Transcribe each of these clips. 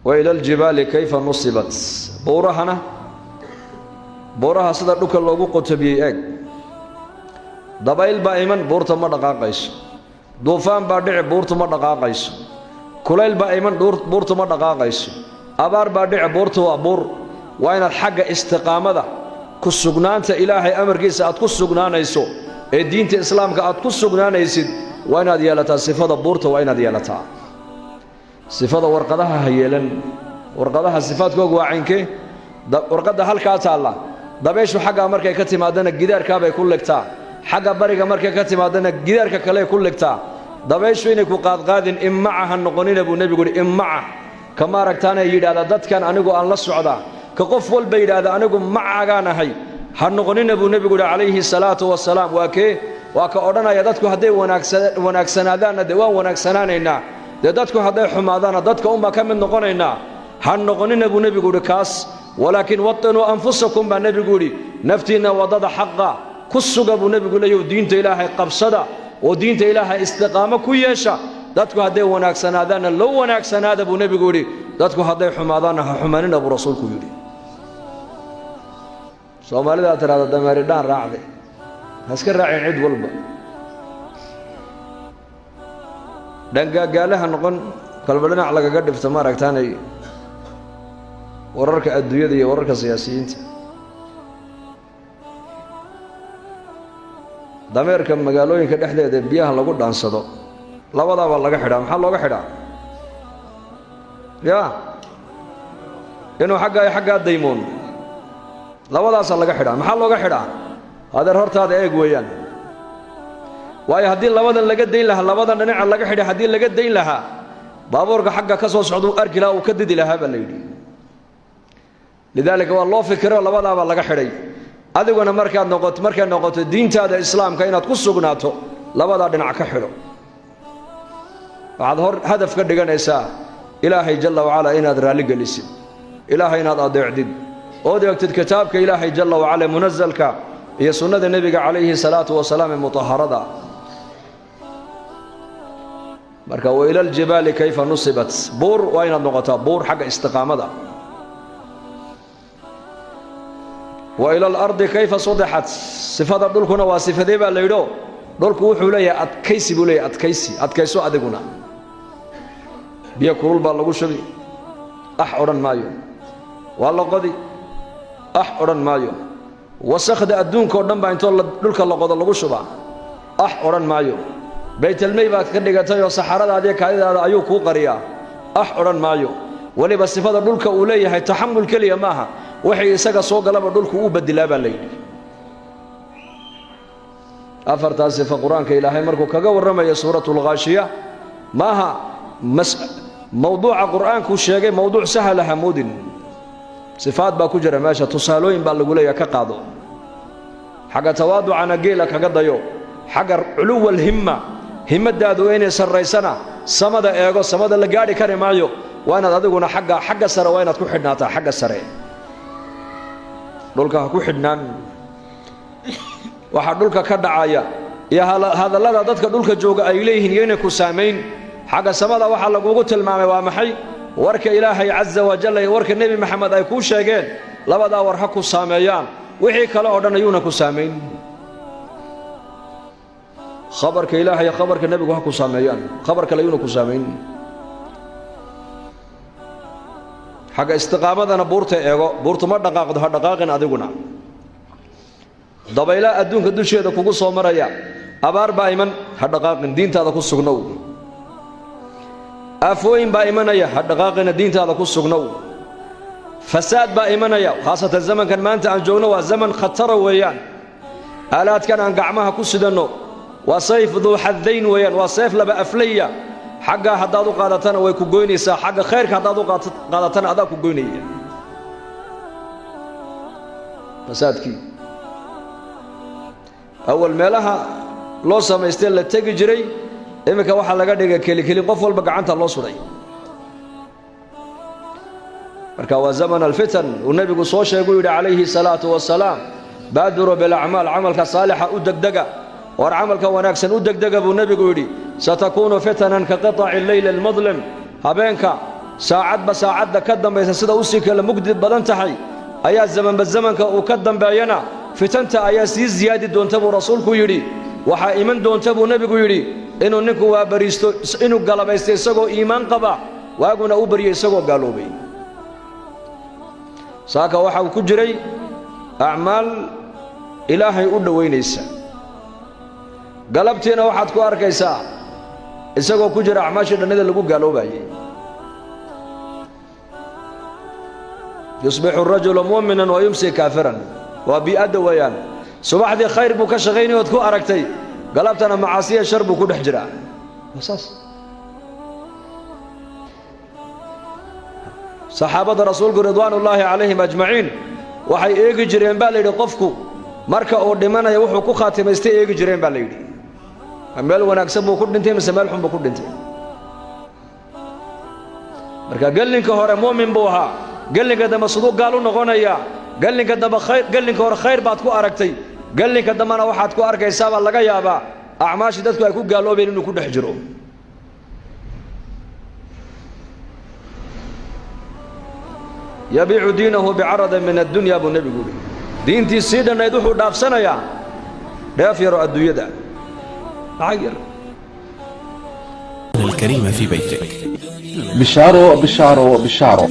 وإلى الجبال كيف نصبت بورها سدا دك لوغو قطبيي اج دبايل با ايمن بورتا ما دقاقيس دوفان با دحي بورتا ما دقاقيس كليل با ايمن بورتا ما دقاقيس ابار با دحي بورتا وا بور وين الحق استقامده كسغنانتا الهي امركيسا اد كسغنانيسو ee diinta islaamka aad ku sugnaanaysid waa inaad yeelataa sifada buurta waa inaad yeelataa sifada warqadaha hayeelan warqadaha sifaadkoodu waa cinkee warqada halka taala dabeeshu xagga markay ka timaadana gidaarka bay ku legtaa xagga bariga markay ka timaadana gidaarka kale ku legtaa dabeeshu inay ku qaadqaadin immaha noqonina buu nabigu immaha kama aragtaana yiraahdo dadkan anigu aan la socdaa ka qof walba yiraahdo anigu macaagaanahay هنقولنا أبو النبي قول عليه الصلاة والسلام وكا أردنا يا دتكو هدي وناكسنادان دوان وناكسنانينا دتكو هدي حمادان دتكو كم من نقولنا هنقولنا أبو النبي قول كاس ولكن وطنوا أنفسكم بالنبي قول نفتينا وضد حقا كسوق أبو النبي قول يو دين إلهي قبصدا ودين إلهي استقامة كويشة دتكو هدي وناكسنادان لو وناكسناد أبو النبي قول دتكو هدي حمادان حمانين أبو رسول كيولي soomaalida tiraada dameeridaan raacday haska raacin cid walba dhangaagaalaha noqon kalba dhinac lagaga dhifto ma aragtaanay wararka adduunyada iyo wararka siyaasiyiinta dameerka magaalooyinka dhexdeeda biyaha lagu dhaansado labadaba laga xidhaa maxaa looga xidhaa ya inuu xagga daymoon labadaas laga xidhaa maxaa looga xidhaa adeer hortaada eeg weeyaan waayo haddii labadan laga dayn lahaa labadan dhinaca laga xidhay haddii laga dayn lahaa baabuurka xagga ka soo socda arki lahaa uu ka didi lahaa baa la yidhi lidaalika waa loo fikiro labadaaba laga xidhay adiguna markay noqoto diintaada islaamka inaad ku sugnaato labadaa dhinac ka xidho waxaad hadaf ka dhiganaysaa ilaahay jalla wacala inaad raalli gelisid ilaahay inaad adeecdid وديكتد كتابك إلهي جل وعلا منزلك هي سنة النبي عليه الصلاة والسلام المطهرة مركا وإلى الجبال كيف نصبت بور وين النقطة بور حق استقامة وإلى الأرض كيف صدحت صفات دولكنا وصفة ديبا ليدو دولك وحو لي أتكيسي بولي أتكيسو أدقنا بيكرول بالغو شبي أحورا مايو والله قدي أحوران مايو وسخد أدونك ودن با انتو دولك لقود لغو شبا أحوران مايو بيت المي بات كدغتay oo saxarada adee kaadida ayuu ku qariya أحوران مايو waliba sifada dulka uu leeyahay taxamul kaliya maaha wixii isaga soo galaba dulku uu badilaa baa leeyahay afartaas sifa quraanka ilaahay markuu kaga waramayo suuratul ghaashiya maaha mawduuca quraanku sheegay mawduuc sahal hamudin صفات باكو جرى ماشا تصالوين بالغوليا كقادو حق تواضعنا جيلا كغدايو حق علو الهمه دادو وين سريسنا سمدا ايغو سمدا لا غاري كاري مايو وانا ادغونا حق سره وينad ku xidhnaata حق سره dhulka ku xidhnaan waxa dhulka ka dhacaya iyo hadalada dadka dhulka jooga ay leeyihiin inay ku saameyn xaga samada waxa lagu tilmaamay waa maxay warka ilaahay azza wa jalla warka nabi maxamed ay ku sheegeen labada war ha ku saameeyaan wixii kale oo dhan ayuuna ku saameyn khabarka ilaahay khabarka nabigu ha ku saameeyaan khabarka ayuuna ku saameyn xaga istiqaamadana buurta eego buurta ma dhaqaaqdo ha dhaqaaqin adiguna dabayla adduunka dusheeda kugu soo maraya abaar baa iman ha dhaqaaqin diintaada ku sugnow afooyin baa imanaya hadhaqaaqina diintaada ku sugnow fasaad baa imanaya khaasatan zamankan maanta aan joogno waa zaman khatar weeyaan aalaadkan aan gacmaha ku sidano waa sayf duu hadayn weeyaan waa sayf laba afliya xagga hadaad u qaadatana way ku goynaysaa xagga khayrka hadaad u qaadatana adaa ku goynaya fasaadki awal meelaha loo samaystay la tagi jiray imika waxa laga dhigay keli qof walba gacanta loo suray marka waa zaman alfitan oo nabigu soo sheegay uu alayhi salatu wasalaam baaduru bil a'mal amalka saaliha u degdega war amalka wanaagsan u degdega buu nabigu yiri satakunu fitanan ka qita'i al-layl al-mudlim habeenka saacadba saacadda ka dambaysa sida u sii kala mugdi badan tahay ayaa zamanba zamanka uu ka dambeeyana fitanta ayaa sii ziyaadi doonta buu rasuulku yidhi waxaa iman doonta buu nebigu yidhi inuu ninku waa bariisto inuu galabaysto isagoo iimaan qaba waaguna u baryo isagoo gaaloobay saaka waxa uu ku jiray acmaal ilaahay u dhowaynaysa galabtiina waxaad ku arkaysaa isagoo ku jira acmaashii dhannida lagu gaaloobayay yusbixu rajulu mu'minan wa yumsi kaafiran waa bi'adda weeyaan subaxdii khayr buu ka shaqaynay ood ku aragtay galabtana macaasiya shar buu ku dhex jiraa saas saxaabada rasuulku ridwaanullaahi calayhim ajmaciin waxay eegi jireen baa layidhi qofku marka uu dhimanayo wuxuu ku khaatimaystay eegi jireen baa layidhi meel wanaagsan buu ku dhintay mise meel xun buu ku dhintay marka gelinka hore muumin buu ahaa gelinka dambe siduu gaal u noqonayaa gelinka dambe gelinka hore khayr baad ku aragtay gelinka dambena waxaad ku arkaysaa baa laga yaabaa acmaashii dadku ay ku gaaloobeen inuu ku dhex jiro yabiicu diinahu bicaradin min addunya buu nebigu yidhi diintii sii dhannayd wuxuu dhaafsanayaa dheef yaro adduunyada lacag yar الكريم في بيتك bishaaro bishaaro bishaaro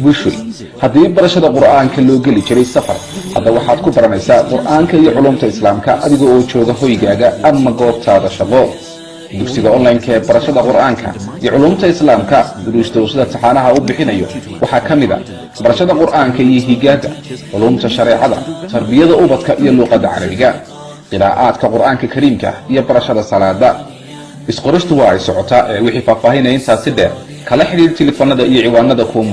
bushul haddii barashada qur'aanka loo geli jiray safar hadda waxaad ku baranaysaa qur'aanka iyo culumta islaamka adiga oo jooga hoygaaga ama goobtaada shaqo dugsiga online-ka ee barashada qur'aanka iyo culumta islaamka duruusta uu sida taxaanaha u bixinayo waxaa ka mid ah barashada qur'aanka iyo higaada culumta shareecada tarbiyada ubadka iyo luuqadda carabiga qiraa'aadka qur'aanka kariimka iyo barashada salaada isqoristu waa ay socotaa ee wixii faahfaahinaya intaasi dheer kala xidhiir telefoonada iyo ciwaanada ku